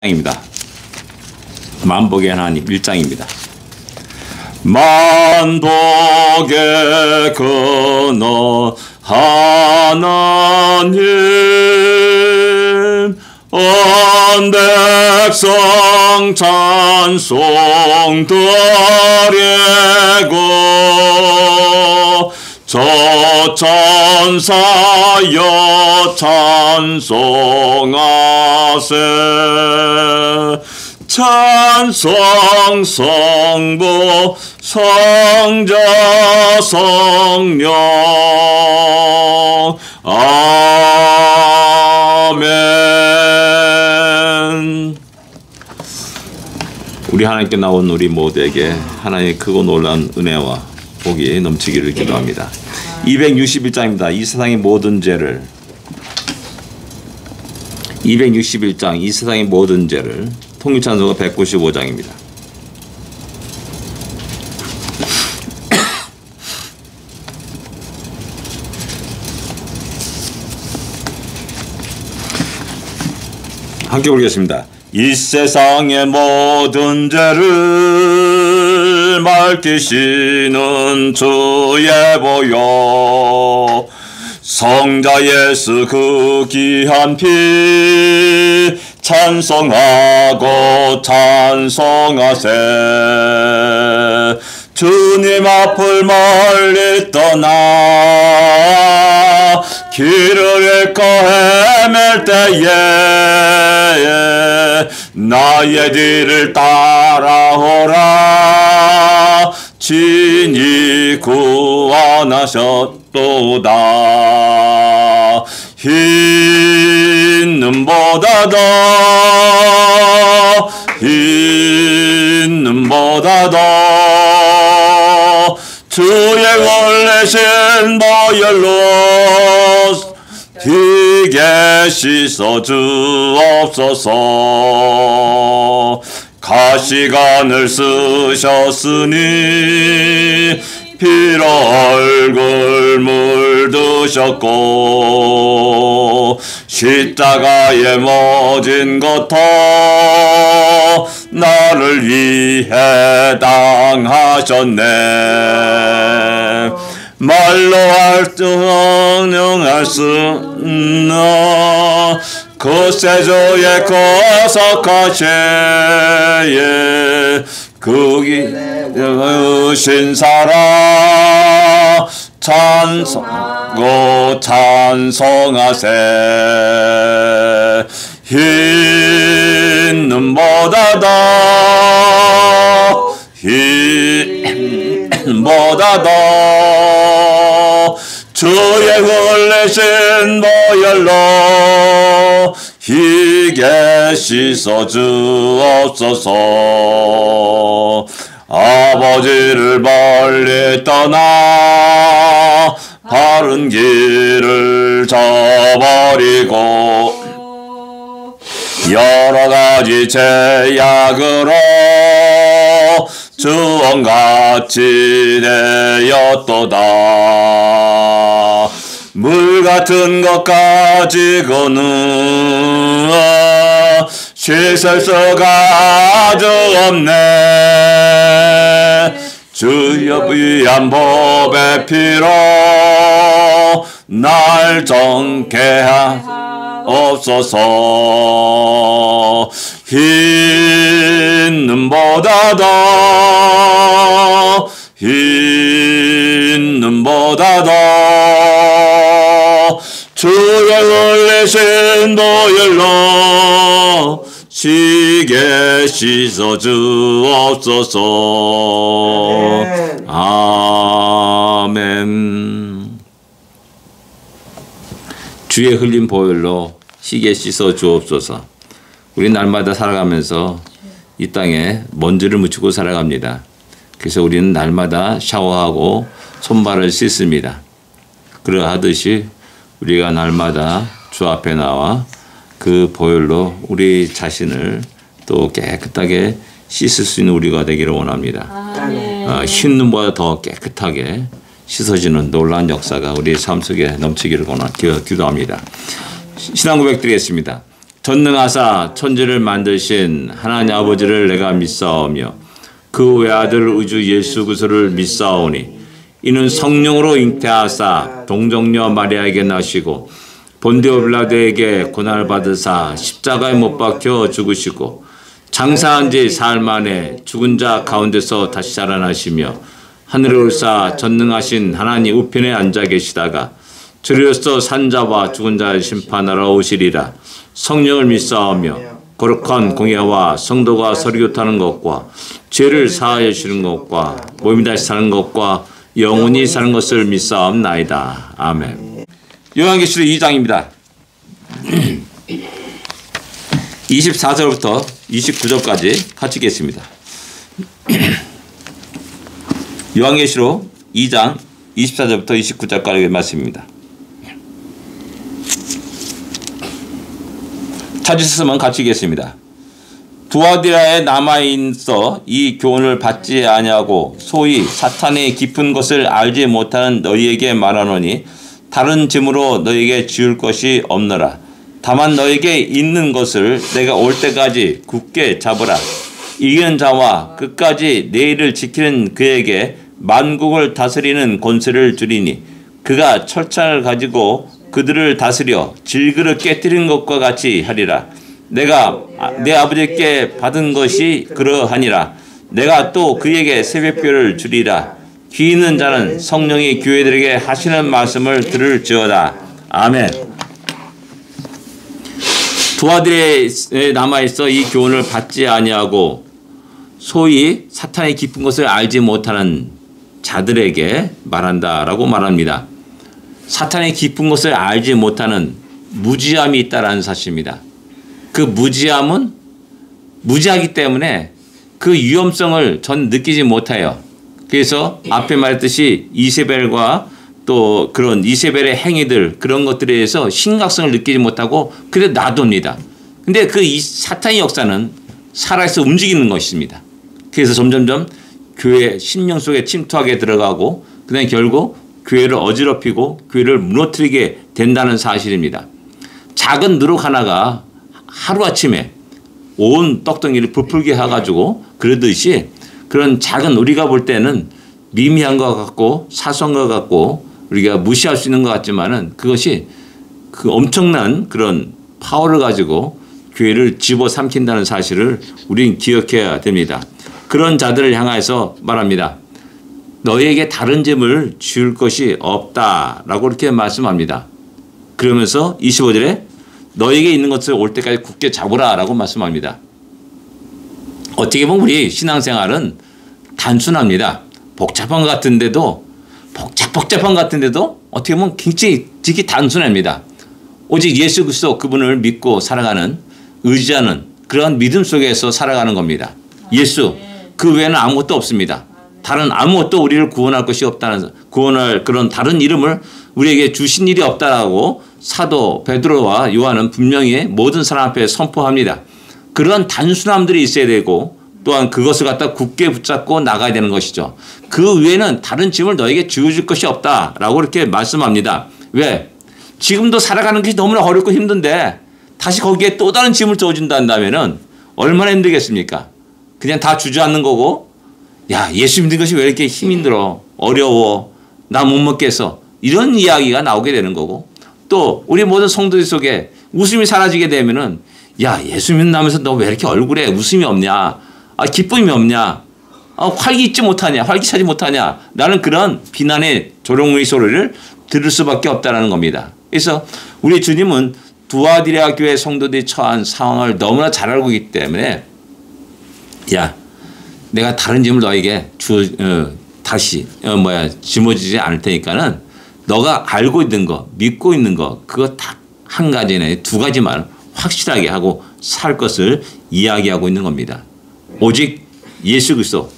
입니다. 만복의 하나님 1장입니다. 만복의 근원 하나님 온 백성 찬송 드리고 저 천사여 찬송하세 찬송 성부 성자 성령 아멘. 우리 하나님께 나온 우리 모두에게 하나님의 크고 놀라운 은혜와 복이 넘치기를 기도합니다. 261장입니다. 이 세상의 모든 죄를 261장 이 세상의 모든 죄를 통일찬송가 195장입니다. 함께 보겠습니다. 이 세상의 모든 죄를 밝히시는 주의 보혈 성자 예수 그 귀한 피 찬송하고 찬송하세 주님 앞을 멀리 떠나 길을 잃고 헤맬 때에 나의 뒤를 따라오라 친히 구원하셨도다. 흰 눈보다 더 흰 눈보다 더 주의 올리신 보혈로 희게 씻어 주옵소서. 가시관을 쓰셨으니 피로 얼굴 물드셨고 십자가에 모진 것도 나를 위해 당하셨네. 말로 할 수 형용할 수 없는 그 세조의 거석하시에 그기 신사라 찬송하고 찬송하세 흰 눈보다 더 흰 눈보다 더 주의 흘리신 보혈로 희게 씻어 주옵소서. 아버지를 멀리 떠나 바른 길을 저버리고 여러가지 죄악으로 주원같이 되었도다. 물같은 것 가지고는 씻을 수가 아주 없네. 주여 위한 법의 피로 날 정케 하옵소서. 흰 눈보다 더 흰 눈보다 더 주의 흘리신 보혈로 시게 씻어 주옵소서. 아멘. 주의 흘린 보혈로 시게 씻어 주옵소서. 우리 날마다 살아가면서 이 땅에 먼지를 묻히고 살아갑니다. 그래서 우리는 날마다 샤워하고 손발을 씻습니다. 그러하듯이 우리가 날마다 주 앞에 나와 그 보혈로 우리 자신을 또 깨끗하게 씻을 수 있는 우리가 되기를 원합니다. 흰 눈보다 더 깨끗하게 씻어지는 놀라운 역사가 우리의 삶 속에 넘치기를 기도합니다. 신앙 고백 드리겠습니다. 전능하사 천지를 만드신 하나님 아버지를 내가 믿사오며 그 외아들 우주 예수 그리스도를 믿사오니 이는 성령으로 잉태하사 동정녀 마리아에게 나시고 본디오 빌라도에게 고난을 받으사 십자가에 못 박혀 죽으시고 장사한 지 사흘 만에 죽은 자 가운데서 다시 살아나시며 하늘에 올사 전능하신 하나님 우편에 앉아 계시다가 주로서 산자와 죽은 자를 심판하러 오시리라. 성령을 믿사오며 거룩한 공예와 성도가 서리교타는 것과 죄를 사하여 주시는 것과 몸이 다시 사는 것과 영원히 사는 것을 믿사옵나이다. 아멘. 요한계시록 2장입니다. 24절부터 29절까지 같이 읽겠습니다. 요한계시록 2장 24절부터 29절까지 말씀입니다. 찾으셨으면 같이 읽겠습니다. 두아디라에 남아있어 이 교훈을 받지 아니하고 소위 사탄의 깊은 것을 알지 못하는 너희에게 말하노니 다른 짐으로 너희에게 지울 것이 없노라. 다만 너희에게 있는 것을 내가 올 때까지 굳게 잡으라. 이기는 자와 끝까지 내일을 지키는 그에게 만국을 다스리는 권세를 주리니 그가 철창을 가지고 그들을 다스려 질그릇 깨뜨린 것과 같이 하리라. 내가 내 아버지께 받은 것이 그러하니라. 내가 또 그에게 새벽별을 주리라. 귀 있는 자는 성령이 교회들에게 하시는 말씀을 들을지어다. 아멘. 두아디라에 남아있어 이 교훈을 받지 아니하고 소위 사탄의 깊은 것을 알지 못하는 자들에게 말한다라고 말합니다. 사탄의 깊은 것을 알지 못하는 무지함이 있다라는 사실입니다. 그 무지함은 무지하기 때문에 그 위험성을 전 느끼지 못해요. 그래서 앞에 말했듯이 이세벨과 또 그런 이세벨의 행위들 그런 것들에 대해서 심각성을 느끼지 못하고 그래도 놔둡니다. 근데 그 사탄의 역사는 살아있어 움직이는 것입니다. 그래서 점점점 교회 심령 속에 침투하게 들어가고 그다음에 결국 교회를 어지럽히고 교회를 무너뜨리게 된다는 사실입니다. 작은 누룩 하나가 하루아침에 온 떡덩이를 부풀게 해가지고 그러듯이 그런 작은 우리가 볼 때는 미미한 것 같고 사소한 것 같고 우리가 무시할 수 있는 것 같지만은 그것이 그 엄청난 그런 파워를 가지고 교회를 집어삼킨다는 사실을 우리는 기억해야 됩니다. 그런 자들을 향해서 말합니다. 너희에게 다른 짐을 지울 것이 없다라고 이렇게 말씀합니다. 그러면서 25절에 너희에게 있는 것을 올 때까지 굳게 잡으라라고 말씀합니다. 어떻게 보면 우리 신앙생활은 단순합니다. 복잡한 것 같은데도 복잡한 것 같은데도 어떻게 보면 굉장히 단순합니다. 오직 예수 그리스도 그분을 믿고 살아가는 의지하는 그런 믿음 속에서 살아가는 겁니다. 예수 그 외에는 아무것도 없습니다. 다른 아무것도 우리를 구원할 것이 없다는 구원할 그런 다른 이름을 우리에게 주신 일이 없다라고 사도 베드로와 요한은 분명히 모든 사람 앞에 선포합니다. 그런 단순함들이 있어야 되고 또한 그것을 갖다 굳게 붙잡고 나가야 되는 것이죠. 그 외에는 다른 짐을 너에게 지어줄 것이 없다라고 이렇게 말씀합니다. 왜? 지금도 살아가는 것이 너무나 어렵고 힘든데 다시 거기에 또 다른 짐을 져준다면은 얼마나 힘들겠습니까? 그냥 다 주저앉는 거고 야 예수 믿는 것이 왜 이렇게 힘들어 어려워 나 못 먹겠어 이런 이야기가 나오게 되는 거고 또 우리 모든 성도들 속에 웃음이 사라지게 되면은 야 예수 믿는다면서 너 왜 이렇게 얼굴에 웃음이 없냐 기쁨이 없냐 활기있지 못하냐 활기차지 못하냐 라는 그런 비난의 조롱의 소리를 들을 수밖에 없다는 겁니다. 그래서 우리 주님은 두아디라 교회 성도들이 처한 상황을 너무나 잘 알고 있기 때문에 야 내가 다른 짐을 너에게 다시 짊어지지 않을 테니까는 너가 알고 있는 거 믿고 있는 거 그거 딱 한 가지네 두 가지만 확실하게 하고 살 것을 이야기하고 있는 겁니다. 오직 예수 그리스도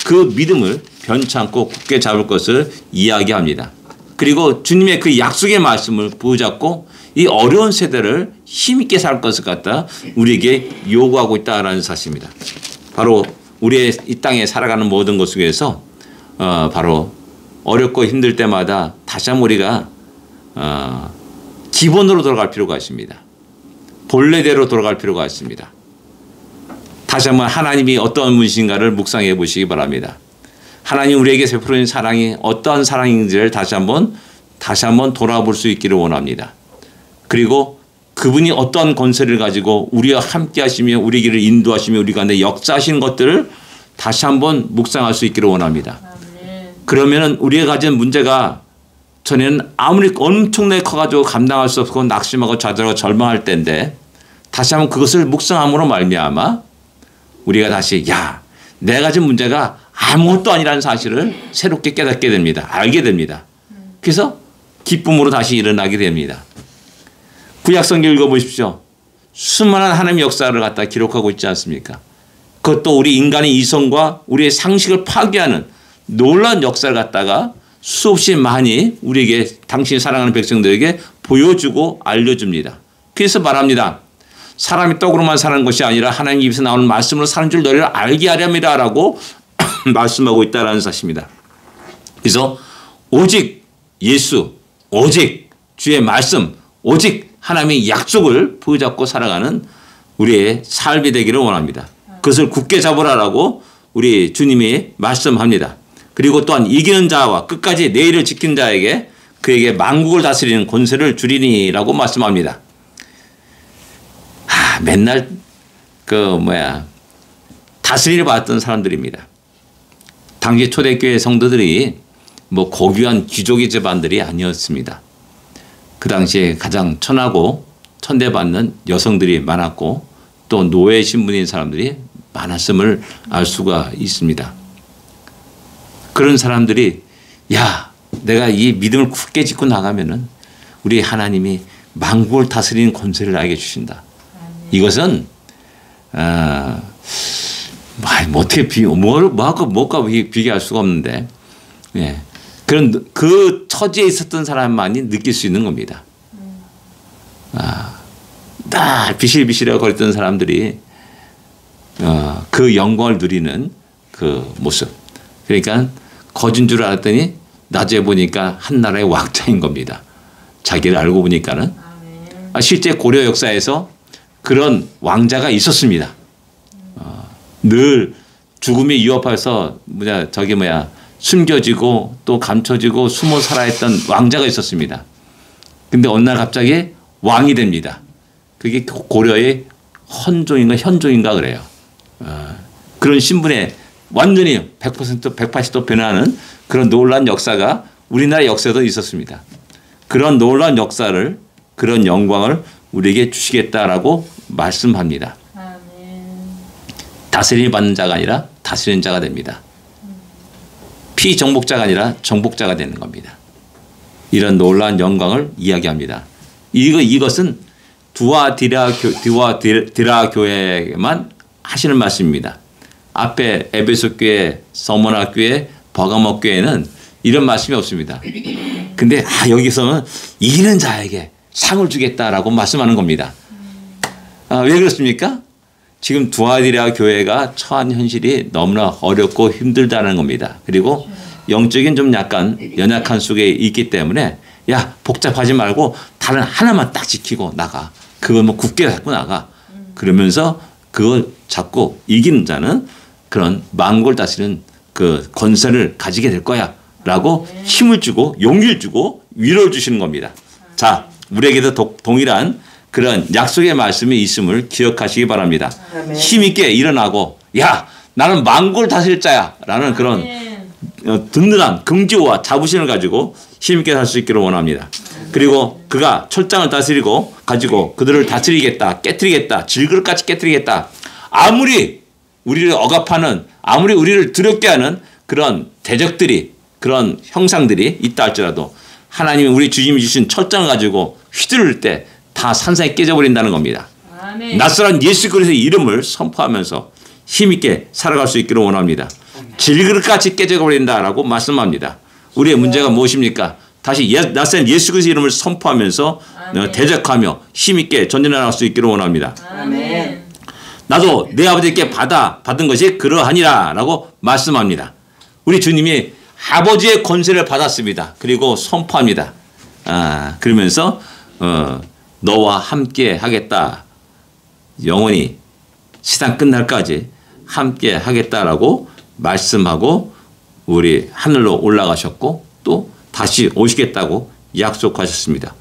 그 믿음을 변찮고 굳게 잡을 것을 이야기합니다. 그리고 주님의 그 약속의 말씀을 붙잡고 이 어려운 세대를 힘있게 살 것을 갖다 우리에게 요구하고 있다는 사실입니다. 바로 우리의 이 땅에 살아가는 모든 것 속에서 바로 어렵고 힘들 때마다 다시 한번 우리가 기본으로 돌아갈 필요가 있습니다. 본래대로 돌아갈 필요가 있습니다. 다시 한번 하나님이 어떤 분이신가를 묵상해 보시기 바랍니다. 하나님 우리에게 베풀어진 사랑이 어떠한 사랑인지를 다시 한번 돌아볼 수 있기를 원합니다. 그리고 그분이 어떤 권세를 가지고 우리와 함께 하시며 우리 길을 인도하시며 우리 가운데 역사하시는 것들을 다시 한번 묵상할 수 있기를 원합니다. 그러면 우리가 가진 문제가 전에는 아무리 엄청나게 커가지고 감당할 수 없고 낙심하고 좌절하고 절망할 때인데 다시 한번 그것을 묵상함으로 말미암아 우리가 다시 내가 가진 문제가 아무것도 아니라는 사실을 새롭게 깨닫게 됩니다. 알게 됩니다. 그래서 기쁨으로 다시 일어나게 됩니다. 구약성경 읽어보십시오. 수많은 하나님의 역사를 갖다 기록하고 있지 않습니까? 그것도 우리 인간의 이성과 우리의 상식을 파괴하는 놀라운 역사를 갖다가 수없이 많이 우리에게 당신이 사랑하는 백성들에게 보여주고 알려줍니다. 그래서 말합니다. 사람이 떡으로만 사는 것이 아니라 하나님 입에서 나오는 말씀으로 사는 줄 너희를 알게 하렵니다라고 말씀하고 있다는 사실입니다. 그래서 오직 예수, 오직 주의 말씀, 오직 하나님의 약속을 부여잡고 살아가는 우리의 삶이 되기를 원합니다. 그것을 굳게 잡으라라고 우리 주님이 말씀합니다. 그리고 또한 이기는 자와 끝까지 내일을 지킨 자에게 그에게 만국을 다스리는 권세를 주리니라고 말씀합니다. 맨날 다스리를 받았던 사람들입니다. 당시 초대교회 성도들이 뭐 고귀한 귀족의 집안들이 아니었습니다. 그 당시에 가장 천하고 천대받는 여성들이 많았고 또 노예 신분인 사람들이 많았음을 알 수가 있습니다. 그런 사람들이 내가 이 믿음을 굳게 짓고 나가면은 우리 하나님이 만국을 다스리는 권세를 나에게 주신다. 이것은 어떻게 뭐가 비교할 수가 없는데 그런 그 처지에 있었던 사람만이 느낄 수 있는 겁니다. 다 비실비실하고 거렸던 사람들이 그 영광을 누리는 그 모습. 그러니까 거진 줄 알았더니 나중에 보니까 한 나라의 왕자인 겁니다. 자기를 알고 보니까는. 실제 고려 역사에서 그런 왕자가 있었습니다. 늘 죽음이 위협해서 숨겨지고 또 감춰지고 숨어 살아야 했던 왕자가 있었습니다. 근데 어느 날 갑자기 왕이 됩니다. 그게 고려의 현종인가 그래요. 그런 신분에 완전히 100% 180도 변하는 그런 놀라운 역사가 우리나라 역사에도 있었습니다. 그런 놀라운 역사를 그런 영광을 우리에게 주시겠다라고 말씀합니다. 다스림을 받는 자가 아니라 다스리는 자가 됩니다. 피정복자가 아니라 정복자가 되는 겁니다. 이런 놀라운 영광을 이야기합니다. 이것은 두아디라 교회만 하시는 말씀입니다. 앞에 에베소 교회, 서머나 교회, 버가모 교회는 이런 말씀이 없습니다. 근데 여기서는 이기는 자에게 상을 주겠다라고 말씀하는 겁니다. 왜 그렇습니까? 지금 두아디라 교회가 처한 현실이 너무나 어렵고 힘들다는 겁니다. 그리고 영적인 좀 약간 연약한 속에 있기 때문에 복잡하지 말고 다른 하나만 딱 지키고 나가. 그걸 굳게 잡고 나가. 그러면서 그걸 잡고 이기는 자는 그런 만국을 다스리는 그 권세를 가지게 될 거야 라고 힘을 주고 용기를 주고 위로를 주시는 겁니다. 자, 우리에게도 동일한 그런 약속의 말씀이 있음을 기억하시기 바랍니다. 힘있게 일어나고 나는 만국을 다스릴 자야 라는 그런 든든한 긍지와 자부심을 가지고 힘있게 살 수 있기를 원합니다. 그리고 그가 철장을 다스리고 가지고 그들을 다스리겠다, 깨트리겠다, 질그릇같이 깨트리겠다. 아무리 우리를 억압하는, 아무리 우리를 두렵게 하는 그런 대적들이, 그런 형상들이 있다 할지라도 하나님이 우리 주님이 주신 철장을 가지고 휘두를 때 다 산산이 깨져버린다는 겁니다. 아멘. 낯설은 예수 그리스도의 이름을 선포하면서 힘있게 살아갈 수 있기를 원합니다. 질그릇같이 깨져버린다라고 말씀합니다. 우리의 문제가 무엇입니까? 다시 낯선 예수 그리스도의 이름을 선포하면서 대적하며 힘있게 전진해 나갈 수 있기를 원합니다. 아멘. 나도 내 아버지께 받은 것이 그러하니라 라고 말씀합니다. 우리 주님이 아버지의 권세를 받았습니다. 그리고 선포합니다. 그러면서 너와 함께 하겠다. 영원히 세상 끝날까지 함께 하겠다라고 말씀하고 우리 하늘로 올라가셨고 또 다시 오시겠다고 약속하셨습니다.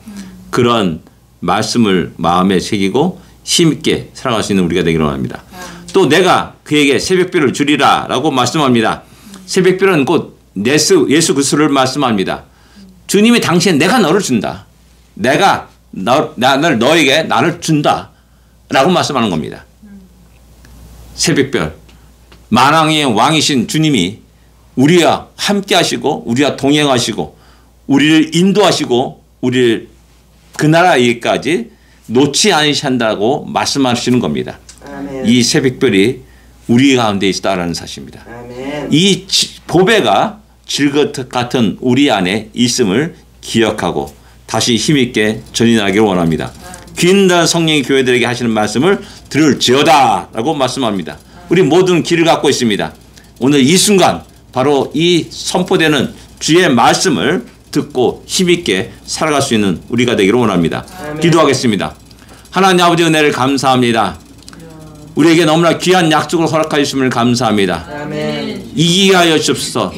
그런 말씀을 마음에 새기고 힘있게 살아갈 수 있는 우리가 되기를 원합니다. 또 내가 그에게 새벽별을 주리라 라고 말씀합니다. 새벽별은 곧 예수 그리스도를 말씀합니다. 주님이 당시에 내가 너를 준다. 내가 너에게 나를 준다 라고 말씀하는 겁니다. 새벽별, 만왕의 왕이신 주님이 우리와 함께 하시고 우리와 동행하시고 우리를 인도하시고 우리를 그 나라에까지 놓지 않으신다고 말씀하시는 겁니다. 아멘. 이 새벽별이 우리 가운데 있다라는 사실입니다. 아멘. 이 보배가 질것 같은 우리 안에 있음을 기억하고 다시 힘있게 전진하기를 원합니다. 귀인단 성령이 교회들에게 하시는 말씀을 들을지어다 라고 말씀합니다. 우리 모든 귀를 갖고 있습니다. 오늘 이 순간 바로 이 선포되는 주의 말씀을 듣고 힘있게 살아갈 수 있는 우리가 되기를 원합니다. 기도하겠습니다. 하나님 아버지 은혜를 감사합니다. 우리에게 너무나 귀한 약속을 허락하여 주심을 감사합니다. 아멘. 이기게 하여 주옵소서.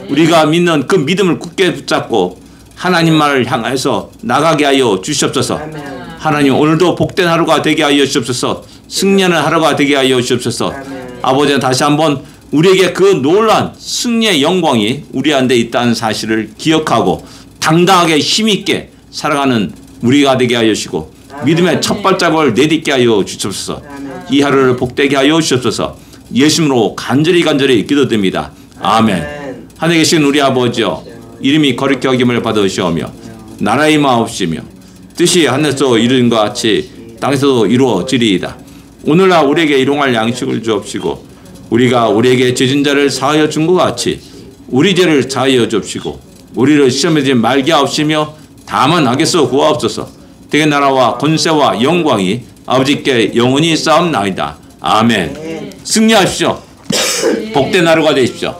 우리가 믿는 그 믿음을 굳게 붙잡고 하나님만을 향해서 나가게 하여 주시옵소서. 아멘. 하나님 오늘도 복된 하루가 되게 하여 주옵소서. 승리하는 하루가 되게 하여 주옵소서. 아멘. 아버지 다시 한번 우리에게 그 놀란 승리의 영광이 우리 안에 있다는 사실을 기억하고 당당하게 힘있게 살아가는 우리가 되게 하여 주시고 믿음의 첫 발자국을 내딛게 하여 주옵소서. 이 하루를 복되게 하여 주옵소서. 예수님으로 간절히 기도드립니다. 아멘. 하늘에 계신 우리 아버지여 이름이 거룩히 여김을 받으시오며 나라의 마옵시며 뜻이 하늘에서 이루는 것 같이 땅에서도 이루어지리이다. 오늘날 우리에게 일용할 양식을 주옵시고 우리가 우리에게 죄진 자를 사하여 준 것 같이 우리 죄를 사하여 주옵시고 우리를 시험에 들지 말게 하옵시며 다만 악에서 구하옵소서. 되게 나라와 권세와 영광이 아버지께 영원히 쌓옵나이다. 아멘. 승리하십시오. 복된 하루가 되십시오.